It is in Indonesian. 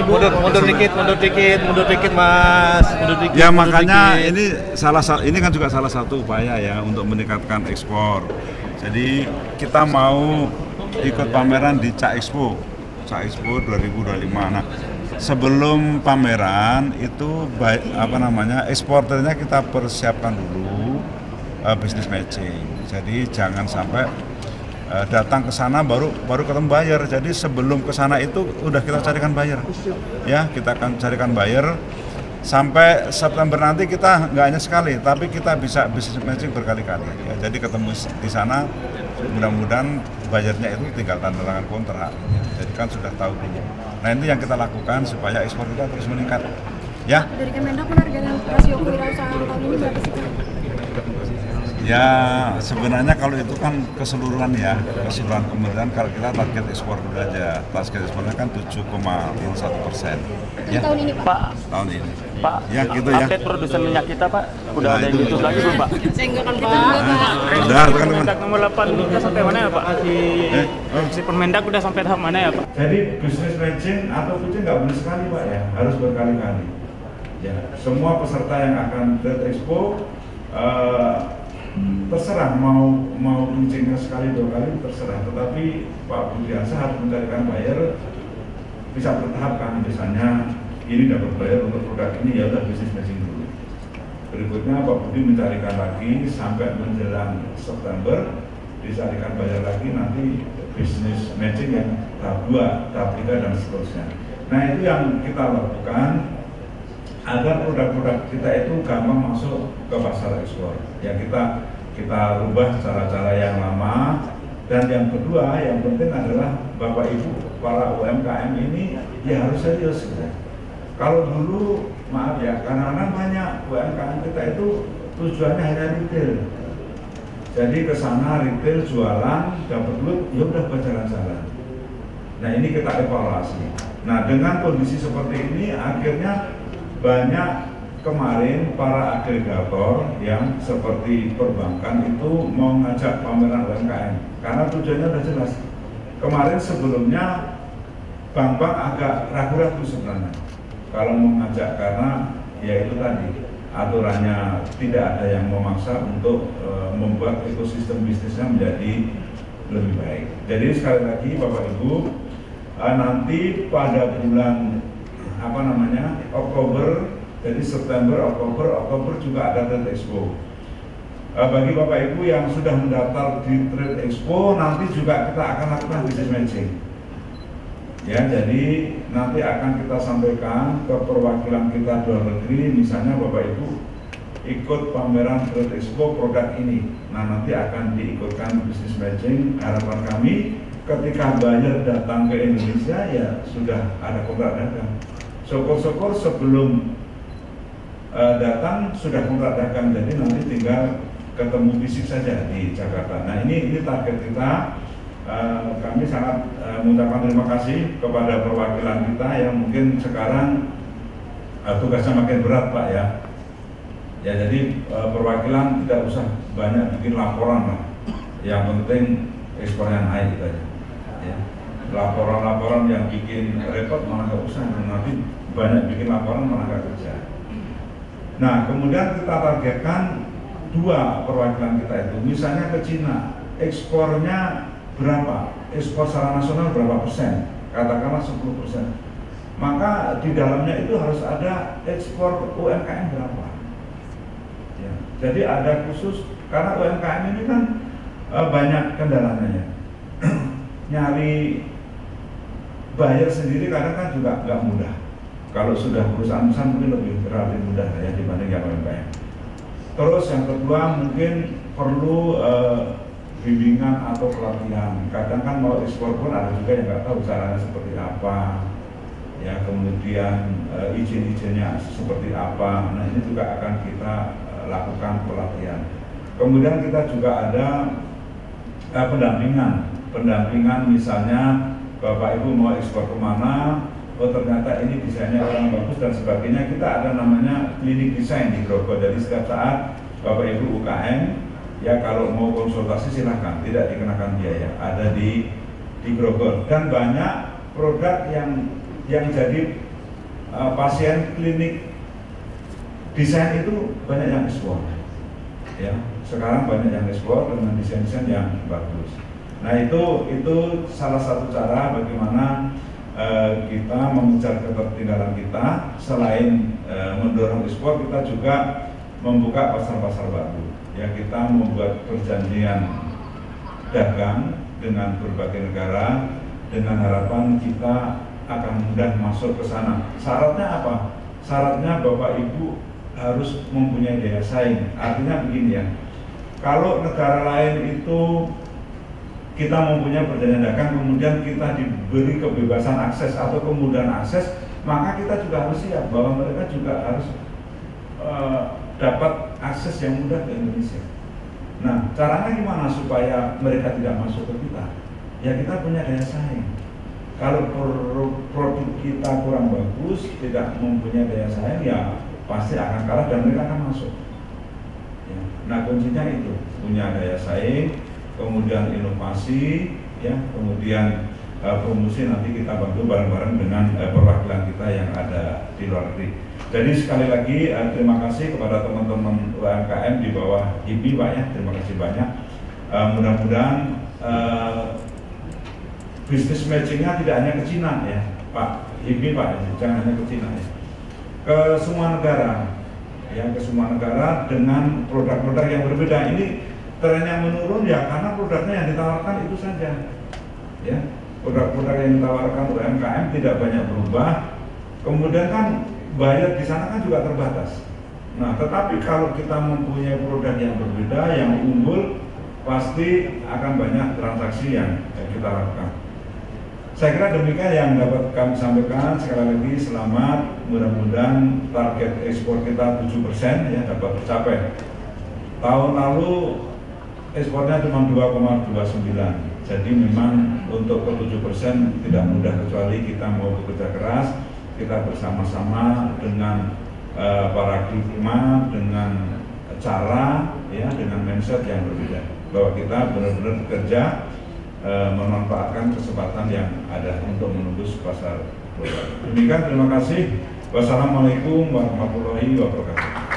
mundur dikit mas, ya makanya ini kan juga salah satu upaya ya untuk meningkatkan ekspor. Jadi kita mau ikut pameran di Ca Expo 2025. Nah, sebelum pameran itu eksporternya kita persiapkan dulu business matching. Jadi jangan sampai datang ke sana baru ketemu buyer. Jadi sebelum ke sana itu udah kita carikan buyer. Ya, kita akan carikan buyer sampai September nanti kita nggak hanya sekali, tapi kita bisa business matching berkali-kali. Ya, jadi ketemu di sana, mudah-mudahan bayarnya itu tinggal tanda tangan kontrak. Ya, jadi kan sudah tahu dulu. Nah ini yang kita lakukan supaya ekspor kita terus meningkat. Ya. Dari Kemendak menargetkan rasio kewirausahaan tahun ini berapa sih? Ya sebenarnya kalau itu kan keseluruhan kementerian, kalau kita target ekspor dulu aja, target ekspornya kan 7,1%. Ya. Tahun ini Pak? Tahun ini. Pak, ya gitu ya. update produsen minyak kita Pak, udah ada yang YouTube lagi belum Pak? Sehingga kan Pak. Udah, Permendak nomor 8 udah sampai mana ya Pak? Si Permendak udah sampai tahap mana ya Pak? Jadi business matching atau pitching nggak boleh sekali Pak ya, harus berkali-kali. Ya, semua peserta yang akan Trade Expo terserah mau pitchingnya sekali 2 kali terserah, tetapi Pak Budiansyah harus mencarikan buyer bisa bertahap kan, misalnya ini dapat buyer untuk produk ini ya udah business matching dulu. Berikutnya Pak Budi mencarikan lagi sampai menjelang September, dicarikan buyer lagi, nanti business matching yang tahap 2, tahap 3 dan seterusnya. Nah itu yang kita lakukan agar produk-produk kita itu gampang masuk ke pasar ekspor. Ya kita rubah cara-cara yang lama, dan yang kedua yang penting adalah Bapak Ibu para UMKM ini ya harus serius. Gitu. Kalau dulu maaf ya, kadang-kadang banyak UMKM kita itu tujuannya hanya retail. Jadi ke sana retail jualan dapat duit ya udah berjalan-jalan. Nah ini kita evaluasi. Nah dengan kondisi seperti ini akhirnya banyak kemarin para agregator yang seperti perbankan itu mau ngajak pameran UMKM karena tujuannya sudah jelas. Kemarin sebelumnya bank-bank agak ragu-ragu sebenarnya kalau mau ngajak, karena ya itu tadi aturannya tidak ada yang memaksa untuk membuat ekosistem bisnisnya menjadi lebih baik. Jadi sekali lagi Bapak Ibu, nanti pada bulan Oktober, jadi September, Oktober juga ada Trade Expo. Bagi Bapak Ibu yang sudah mendaftar di Trade Expo, nanti juga kita akan lakukan business matching. Ya, jadi nanti akan kita sampaikan ke perwakilan kita luar negeri, misalnya Bapak Ibu ikut pameran Trade Expo produk ini. Nah, nanti akan diikutkan business matching. Harapan kami ketika buyer datang ke Indonesia ya sudah ada kontrak dagang. Syukur-syukur sebelum datang sudah kontrak dagang, jadi nanti tinggal ketemu fisik saja di Jakarta. Nah ini target kita. Kami sangat mengucapkan terima kasih kepada perwakilan kita yang mungkin sekarang tugasnya makin berat Pak ya. Ya jadi perwakilan tidak usah banyak bikin laporan lah. Yang penting ekspornya naik gitu aja. Ya. Laporan-laporan yang bikin repot malah nggak usah, nanti banyak bikin laporan malah nggak kerja. Nah kemudian kita targetkan 2 perwakilan kita itu, misalnya ke Cina, ekspornya berapa? Ekspor secara nasional berapa persen? Katakanlah 10%. Maka di dalamnya itu harus ada ekspor UMKM berapa? Ya. Jadi ada khusus, karena UMKM ini kan banyak kendalanya ya. Nyari buyer sendiri kadang kan juga nggak mudah. Kalau sudah perusahaan besar mungkin lebih relatif mudah ya dibanding yang UMKM. Terus yang kedua mungkin perlu bimbingan atau pelatihan. Kadang kan mau ekspor pun ada juga yang nggak tahu caranya seperti apa, ya kemudian izin-izinnya seperti apa. Nah ini juga akan kita lakukan pelatihan. Kemudian kita juga ada pendampingan misalnya Bapak Ibu mau ekspor kemana, oh ternyata ini desainnya orang bagus dan sebagainya, kita ada namanya klinik desain di Grogol. Jadi setiap saat Bapak Ibu UKM ya kalau mau konsultasi silahkan, tidak dikenakan biaya, ada di Grogol. Dan banyak produk yang jadi pasien klinik desain itu banyak yang ekspor. Ya, sekarang banyak yang ekspor dengan desain-desain yang bagus. Nah itu salah satu cara bagaimana kita mengejar ketertinggalan kita. Selain mendorong ekspor, kita juga membuka pasar-pasar baru. Ya, kita membuat perjanjian dagang dengan berbagai negara dengan harapan kita akan mudah masuk ke sana. Syaratnya apa? Syaratnya Bapak Ibu harus mempunyai daya saing. Artinya begini ya, kalau negara lain itu kita mempunyai perjanjian dagang, kemudian kita diberi kebebasan akses atau kemudahan akses, maka kita juga harus siap bahwa mereka juga harus dapat akses yang mudah ke Indonesia. Nah, caranya gimana supaya mereka tidak masuk ke kita? Ya, kita punya daya saing. Kalau produk kita kurang bagus, tidak mempunyai daya saing, ya pasti akan kalah dan mereka akan masuk. Ya. Nah, kuncinya itu punya daya saing, kemudian inovasi, ya, kemudian promosi. Nanti kita bantu bareng-bareng dengan perwakilan kita yang ada di luar negeri. Jadi sekali lagi terima kasih kepada teman-teman UMKM di bawah HIPI, Pak ya, terima kasih banyak. Mudah-mudahan bisnis matchingnya tidak hanya ke Cina ya, Pak HIPI, Pak, jangan hanya ke Cina ya, ke semua negara, ya, ke semua negara dengan produk-produk yang berbeda. Ini trennya menurun ya karena produknya yang ditawarkan itu saja, ya, produk-produk yang ditawarkan UMKM tidak banyak berubah. Kemudian kan bayar di sana kan juga terbatas. Nah, tetapi kalau kita mempunyai produk yang berbeda, yang unggul, pasti akan banyak transaksi yang kita lakukan. Saya kira demikian yang dapat kami sampaikan. Sekali lagi selamat, mudah-mudahan target ekspor kita 7% ya dapat tercapai. Tahun lalu ekspornya cuma 2,29. Jadi memang untuk ke 7% tidak mudah, kecuali kita mau bekerja keras, kita bersama-sama dengan paradigma, dengan cara, ya, dengan mindset yang berbeda, bahwa kita benar-benar bekerja memanfaatkan kesempatan yang ada untuk menembus pasar global. Demikian, terima kasih. Wassalamualaikum warahmatullahi wabarakatuh.